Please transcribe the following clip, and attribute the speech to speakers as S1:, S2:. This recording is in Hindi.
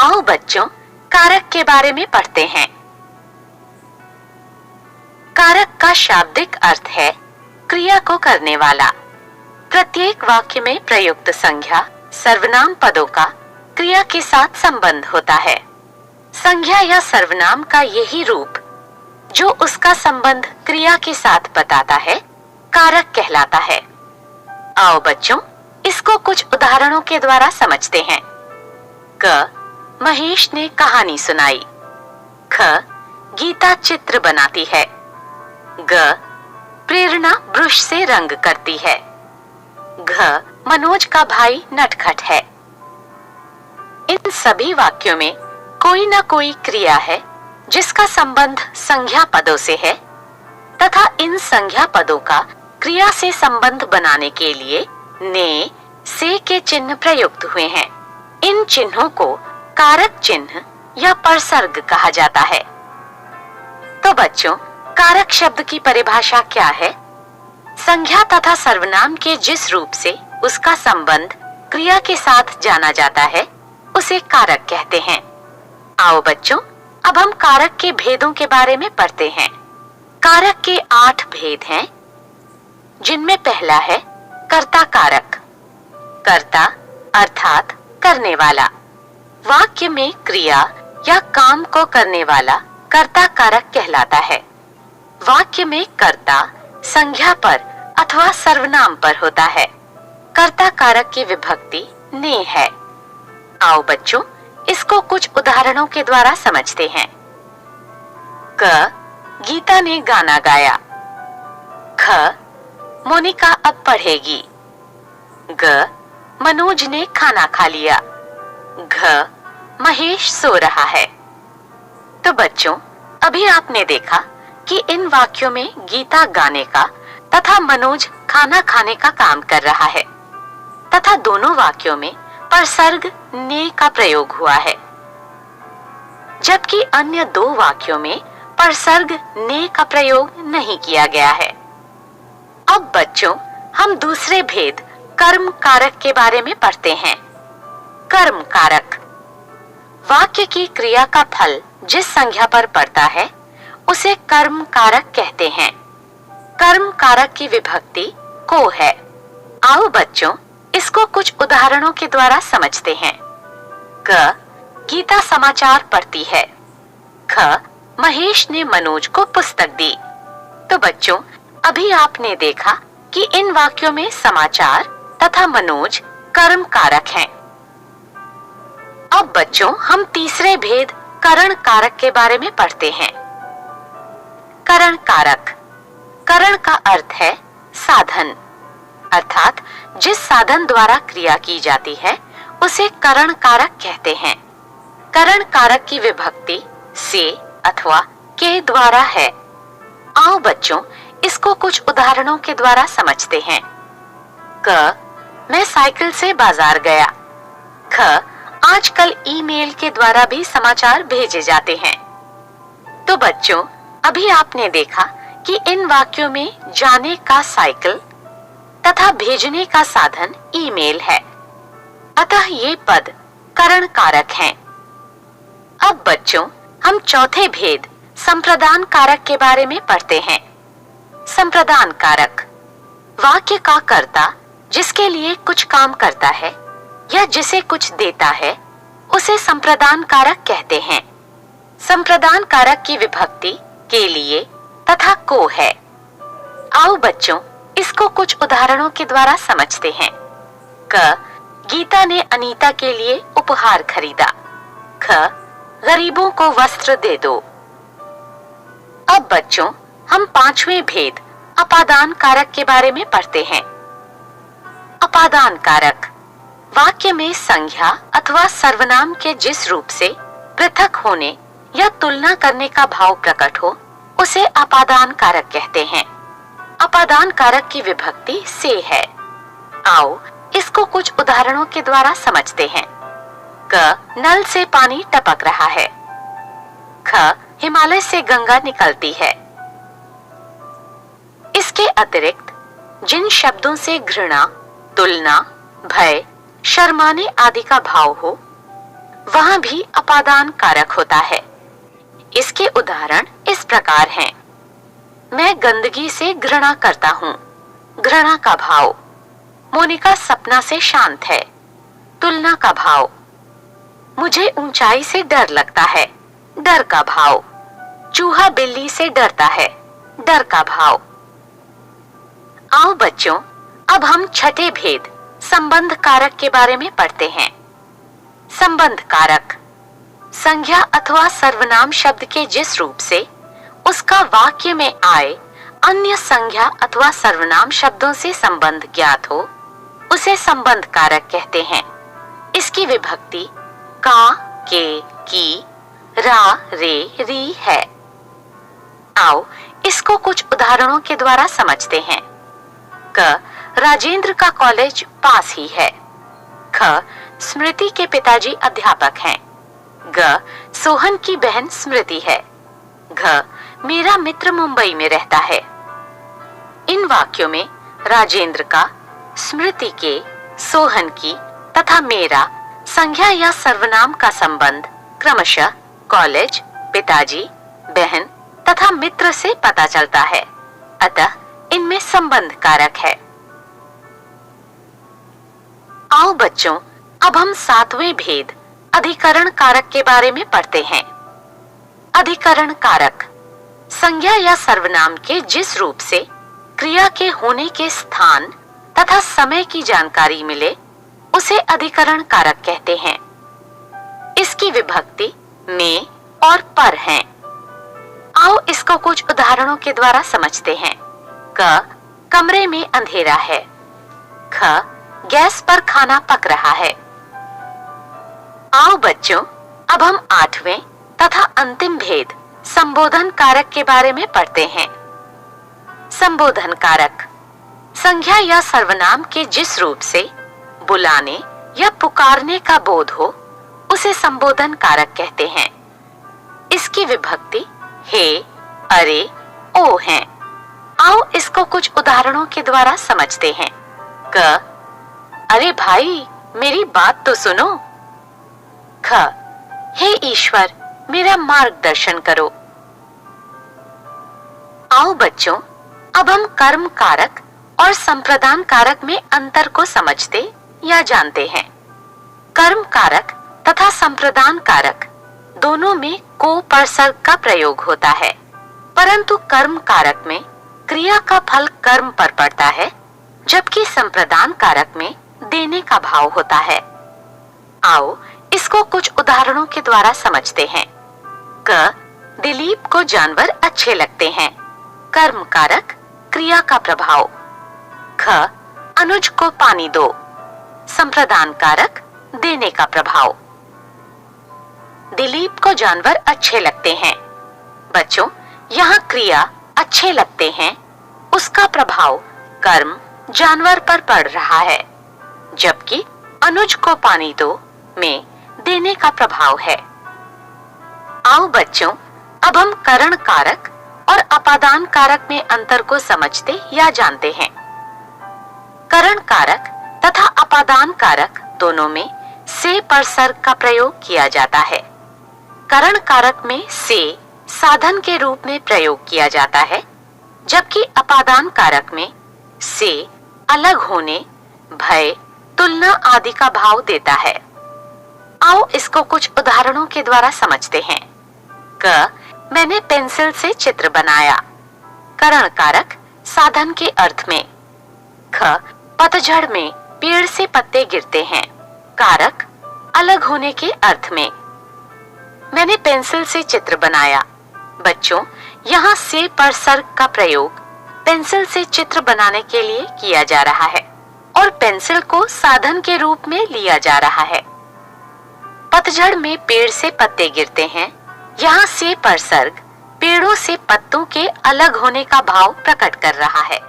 S1: आओ बच्चों, कारक के बारे में पढ़ते हैं। कारक का शाब्दिक अर्थ है क्रिया को करने वाला। प्रत्येक वाक्य में प्रयुक्त संज्ञा सर्वनाम पदों का क्रिया के साथ संबंध होता है। संज्ञा या सर्वनाम का यही रूप जो उसका संबंध क्रिया के साथ बताता है, कारक कहलाता है। आओ बच्चों, इसको कुछ उदाहरणों के द्वारा समझते हैं। क, महेश ने कहानी सुनाई। ख, गीता चित्र बनाती है। ग, प्रेरणा ब्रश से रंग करती है। घ, मनोज का भाई नटखट है। इन सभी वाक्यों में कोई न कोई क्रिया है जिसका संबंध संज्ञा पदों से है तथा इन संज्ञा पदों का क्रिया से संबंध बनाने के लिए ने, से के चिन्ह प्रयुक्त हुए हैं। इन चिन्हों को कारक चिन्ह या परसर्ग कहा जाता है। तो बच्चों, कारक शब्द की परिभाषा क्या है? संज्ञा तथा सर्वनाम के जिस रूप से उसका संबंध क्रिया के साथ जाना जाता है उसे कारक कहते हैं। आओ बच्चों, अब हम कारक के भेदों के बारे में पढ़ते हैं। कारक के 8 भेद हैं, जिनमें पहला है कर्ता कारक। कर्ता अर्थात करने वाला। वाक्य में क्रिया या काम को करने वाला कर्ता कारक कहलाता है। वाक्य में कर्ता संज्ञा पर अथवा सर्वनाम पर होता है। कर्ता कारक की विभक्ति ने है। आओ बच्चों, इसको कुछ उदाहरणों के द्वारा समझते हैं। क, गीता ने गाना गाया। ख, मोनिका अब पढ़ेगी। ग, मनोज ने खाना खा लिया। घ, महेश सो रहा है। तो बच्चों, अभी आपने देखा कि इन वाक्यों में गीता गाने का तथा मनोज खाना खाने का काम कर रहा है तथा दोनों वाक्यों में परसर्ग ने का प्रयोग हुआ है, जबकि अन्य 2 वाक्यों में परसर्ग ने का प्रयोग नहीं किया गया है। अब बच्चों, हम दूसरे भेद कर्म कारक के बारे में पढ़ते हैं। कर्म कारक वाक्य की क्रिया का फल जिस संज्ञा पर पड़ता है उसे कर्म कारक कहते हैं। कर्म कारक की विभक्ति को है। आओ बच्चों, इसको कुछ उदाहरणों के द्वारा समझते हैं। क, गीता समाचार पढ़ती है। ख, महेश ने मनोज को पुस्तक दी। तो बच्चों, अभी आपने देखा कि इन वाक्यों में समाचार तथा मनोज कर्म कारक हैं। अब बच्चों, हम तीसरे भेद करण कारक के बारे में पढ़ते हैं। करण कारक। करण का अर्थ है साधन, अर्थात जिस साधन द्वारा क्रिया की जाती है उसे करण कारक कहते हैं। करण कारक की विभक्ति से अथवा के द्वारा है। आओ बच्चों, इसको कुछ उदाहरणों के द्वारा समझते हैं। क, मैं साइकिल से बाजार गया। ख, आजकल ईमेल के द्वारा भी समाचार भेजे जाते हैं। तो बच्चों, अभी आपने देखा कि इन वाक्यों में जाने का साइकिल तथा भेजने का साधन ईमेल है, अतः ये पद करण कारक हैं। अब बच्चों, हम चौथे भेद संप्रदान कारक के बारे में पढ़ते हैं। संप्रदान कारक वाक्य का कर्ता जिसके लिए कुछ काम करता है या जिसे कुछ देता है उसे संप्रदान कारक कहते हैं। संप्रदान कारक की विभक्ति के लिए तथा को है। आओ बच्चों, इसको कुछ उदाहरणों के द्वारा समझते हैं। क, गीता ने अनीता के लिए उपहार खरीदा। ख, गरीबों को वस्त्र दे दो। अब बच्चों, हम 5वें भेद अपादान कारक के बारे में पढ़ते हैं। अपादान कारक वाक्य में संज्ञा अथवा सर्वनाम के जिस रूप से पृथक होने या तुलना करने का भाव प्रकट हो उसे अपादान कारक कहते हैं। अपादान कारक की विभक्ति से है। आओ, इसको कुछ उदाहरणों के द्वारा समझते हैं। क, नल से पानी टपक रहा है। ख, हिमालय से गंगा निकलती है। इसके अतिरिक्त जिन शब्दों से घृणा, तुलना, भय, शर्माने आदि का भाव हो वहां भी अपादान कारक होता है। इसके उदाहरण इस प्रकार हैं। मैं गंदगी से घृणा करता हूँ, घृणा का भाव। मोनिका सपना से शांत है, तुलना का भाव। मुझे ऊंचाई से डर लगता है, डर का भाव। चूहा बिल्ली से डरता है, डर का भाव। आओ बच्चों, अब हम छठे भेद संबंध कारक के बारे में पढ़ते हैं। संबंध कारक संज्ञा अथवा सर्वनाम शब्द के जिस रूप से उसका वाक्य में आए अन्य संज्ञा अथवा सर्वनाम शब्दों से संबंध ज्ञात हो, उसे संबंध कारक कहते हैं। इसकी विभक्ति का, के, की, रा, रे, री है। आओ इसको कुछ उदाहरणों के द्वारा समझते हैं। क, राजेंद्र का कॉलेज पास ही है। ख, स्मृति के पिताजी अध्यापक हैं। ग, सोहन की बहन स्मृति है। घ, मेरा मित्र मुंबई में रहता है। इन वाक्यों में राजेंद्र का, स्मृति के, सोहन की तथा मेरा संज्ञा या सर्वनाम का संबंध क्रमशः कॉलेज, पिताजी, बहन तथा मित्र से पता चलता है। अतः इनमें संबंध कारक है। आओ बच्चों, अब हम सातवें भेद अधिकरण कारक के बारे में पढ़ते हैं। अधिकरण कारक संज्ञा या सर्वनाम के जिस रूप से क्रिया के होने के स्थान तथा समय की जानकारी मिले, उसे अधिकरण कारक कहते हैं। इसकी विभक्ति में और पर है। आओ इसको कुछ उदाहरणों के द्वारा समझते हैं। क, कमरे में अंधेरा है। ख, गैस पर खाना पक रहा है। आओ बच्चों, अब हम आठवें तथा अंतिम भेद संबोधन कारक के बारे में पढ़ते हैं। संबोधन कारक संज्ञा या सर्वनाम के जिस रूप से बुलाने या पुकारने का बोध हो, उसे संबोधन कारक कहते हैं। इसकी विभक्ति हे, अरे, ओ हैं। आओ इसको कुछ उदाहरणों के द्वारा समझते हैं। क, अरे भाई मेरी बात तो सुनो। ख, हे ईश्वर मेरा मार्गदर्शन करो। आओ बच्चों, अब हम कर्म कारक और संप्रदान कारक में अंतर को समझते या जानते हैं। कर्म कारक तथा संप्रदान कारक दोनों में को परसर्ग का प्रयोग होता है, परंतु कर्म कारक में क्रिया का फल कर्म पर पड़ता है, जबकि संप्रदान कारक में देने का भाव होता है। आओ इसको कुछ उदाहरणों के द्वारा समझते हैं। क, दिलीप को जानवर अच्छे लगते हैं। कर्म कारक क्रिया का प्रभाव। ख, अनुज को पानी दो। संप्रदान कारक देने का प्रभाव। दिलीप को जानवर अच्छे लगते हैं। बच्चों, यहाँ क्रिया अच्छे लगते हैं, उसका प्रभाव कर्म जानवर पर पड़ रहा है, जबकि अनुज को पानी दो में देने का प्रभाव है। आओ बच्चों, अब हम करण कारक और अपादान कारक में अंतर को समझते या जानते हैं। करण कारक तथा अपादान कारक दोनों में से परसर्ग का प्रयोग किया जाता है। करण कारक में से साधन के रूप में प्रयोग किया जाता है, जबकि अपादान कारक में से अलग होने, भय, तुलना आदि का भाव देता है। आओ इसको कुछ उदाहरणों के द्वारा समझते हैं। क, मैंने पेंसिल से चित्र बनाया। करण कारक साधन के अर्थ में। ख, पतझड़ में पेड़ से पत्ते गिरते हैं। कारक अलग होने के अर्थ में। मैंने पेंसिल से चित्र बनाया। बच्चों, यहाँ से परसर्ग का प्रयोग पेंसिल से चित्र बनाने के लिए किया जा रहा है और पेंसिल को साधन के रूप में लिया जा रहा है। पतझड़ में पेड़ से पत्ते गिरते हैं, यहाँ से परसर्ग पेड़ों से पत्तों के अलग होने का भाव प्रकट कर रहा है।